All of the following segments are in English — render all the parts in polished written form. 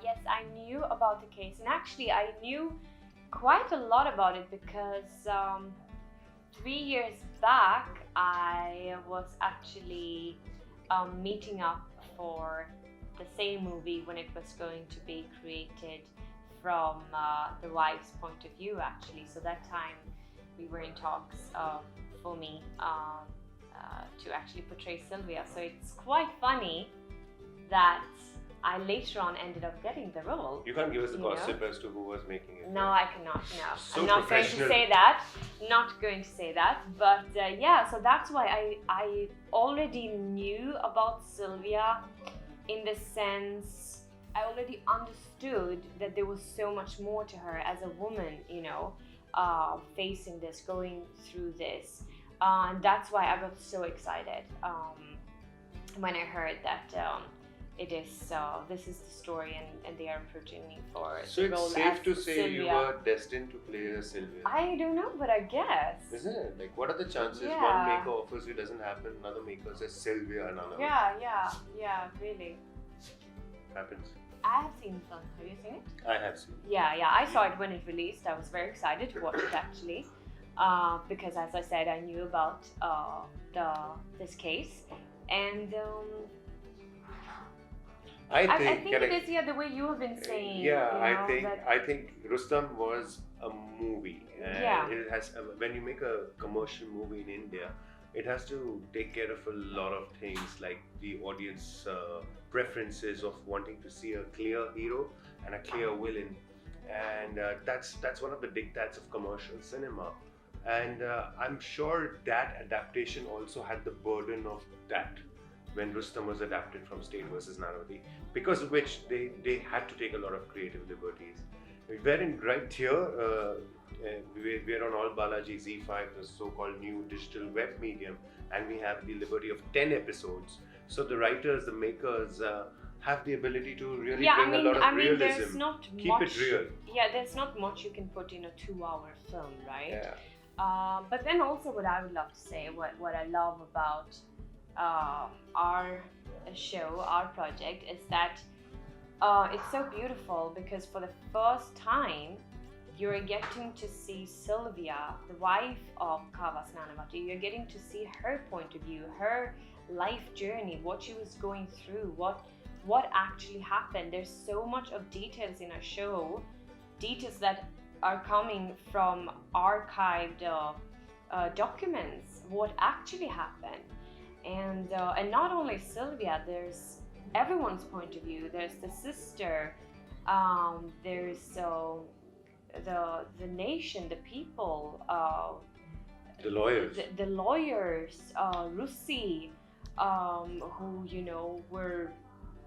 yes, I knew about the case, and actually, I knew quite a lot about it because 3 years back, I was actually meeting up for the same movie when it was going to be created from the wife's point of view, actually. So that time we were in talks for me to actually portray Sylvia. So it's quite funny that I later on ended up getting the role. You can't give us the You know? gossip as to who was making it. No, right? I cannot. No, So I'm not going to professional. say that. Not going to say that. But yeah, so that's why I already knew about Sylvia, in the sense I already understood that there was so much more to her as a woman, you know, facing this, going through this, and that's why I was so excited when I heard that. It is this is the story, and they are approaching me for So the it's role safe as to say Sylvia. you were destined to play a Sylvia. I don't know, but I guess. Isn't it? Like, what are the chances Yeah. one maker offers you doesn't happen, another maker says Sylvia, another Yeah, really. happens. I have seen the film. Have you seen it? I have seen. Yeah, I saw it when it released. I was very excited to watch it actually, because as I said, I knew about this case, and I think it is the way you have been saying. Yeah, you know, I think Rustom was a movie, and Yeah. it has when you make a commercial movie in India, it has to take care of a lot of things like the audience preferences of wanting to see a clear hero and a clear villain, and that's one of the diktats of commercial cinema. And I'm sure that adaptation also had the burden of that when Rustom was adapted from State versus Nanavati, because of which they had to take a lot of creative liberties. We're in right here, we're on All Balaji Z5, the so-called new digital web medium, and we have the liberty of 10 episodes. So the writers, the makers have the ability to really bring a lot of realism. There's not Keep much. it real. Yeah, there's not much you can put in a 2-hour film, right? Yeah. But then also, what I would love to say, what I love about our show, our project, is that it's so beautiful because for the first time you're getting to see Sylvia, the wife of Kavas Nanavati. You're getting to see her point of view, her life journey, what she was going through, what actually happened. There's so much of details in our show, details that are coming from archived documents, what actually happened. And not only Sylvia, there's everyone's point of view. There's the sister, there's the nation, the people, The lawyers. the lawyers, Rusi, who were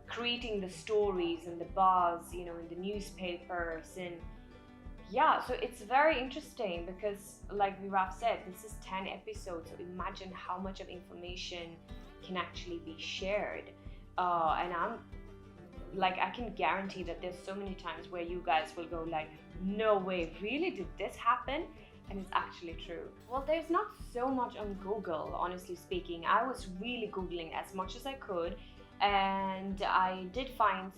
creating the stories and the buzz, in the newspapers. And yeah, so it's very interesting because, like Viraf said, this is 10 episodes. So imagine how much of information can actually be shared. And I can guarantee that there's so many times where you guys will go like, no way, really? Did this happen? And it's actually true. Well, there's not so much on Google, honestly speaking. I was really Googling as much as I could, and I did find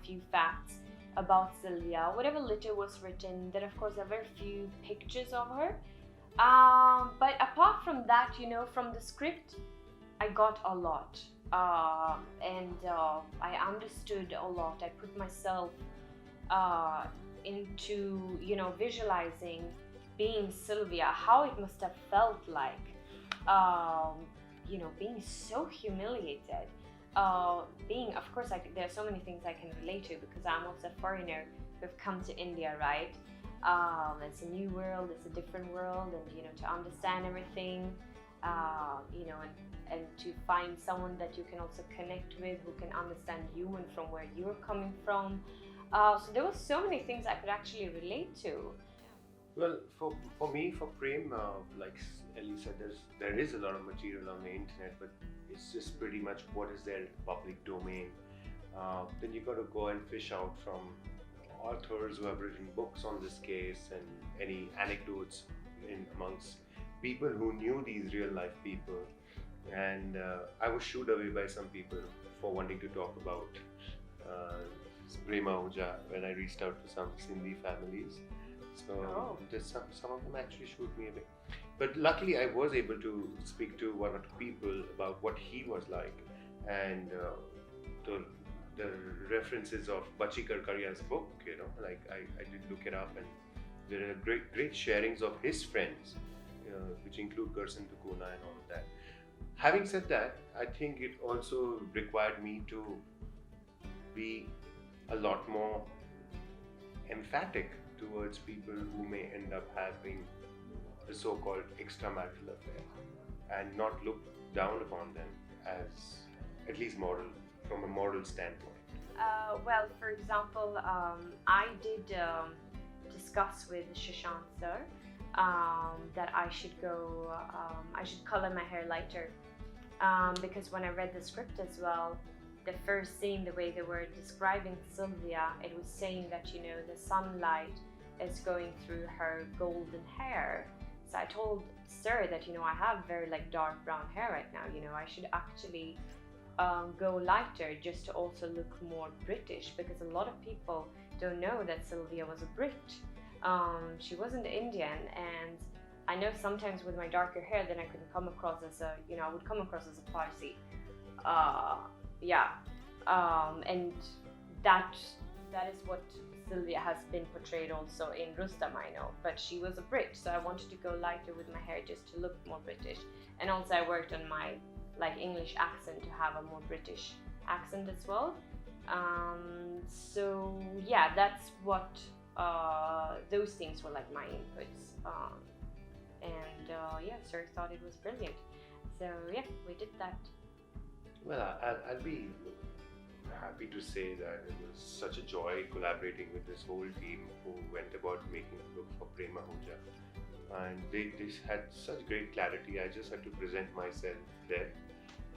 few facts about Sylvia. Whatever little was written, then of course there are very few pictures of her. But apart from that, from the script, I got a lot. And I understood a lot. I put myself into, visualizing being Sylvia, how it must have felt like, being so humiliated. Of course, there are so many things I can relate to because I'm also a foreigner who've come to India, right? It's a new world, it's a different world, and to understand everything, and to find someone that you can also connect with, who can understand you and from where you're coming from. So there were so many things I could actually relate to. Well, for me, for Prem, like Ellie said, there is a lot of material on the internet, but it's just pretty much what is there in the public domain. Then you got to go and fish out from authors who have written books on this case and any anecdotes amongst people who knew these real life people. And I was shooed away by some people for wanting to talk about Prema Ahuja when I reached out to some Sindhi families. So there's some of them actually shooed me away. But luckily, I was able to speak to one or two people about what he was like, and the references of Bachi Karkaria's book. Like I did look it up, and there are great sharings of his friends, which include Gerson Tukuna and all of that. Having said that, I think it also required me to be a lot more emphatic towards people who may end up having the so-called extramarital affair, and not look down upon them as at least moral, from a moral standpoint. Well, for example, I did discuss with Shashank sir that I should I should color my hair lighter, because when I read the script as well, the first scene, the way they were describing Sylvia, it was saying that the sunlight is going through her golden hair. So I told sir that I have very dark brown hair right now. I should actually go lighter just to also look more British, because a lot of people don't know that Sylvia was a Brit. She wasn't Indian, and I know sometimes with my darker hair, then I could come across as I would come across as a Parsi. And that is what Sylvia has been portrayed also in Rustam, I know, but she was a Brit, so I wanted to go lighter with my hair just to look more British. And also I worked on my English accent to have a more British accent as well. So yeah, that's what those things were my inputs. Sir thought it was brilliant. So yeah, we did that. Well, I'll be happy to say that it was such a joy collaborating with this whole team who went about making the book for Prema Ahuja. And they had such great clarity. I just had to present myself there,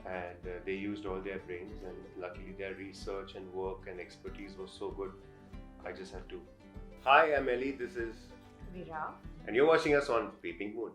and they used all their brains, and luckily their research and work and expertise was so good. I just had to. Hi, I'm Ellie. This is Vira. And you're watching us on Peeping Moon.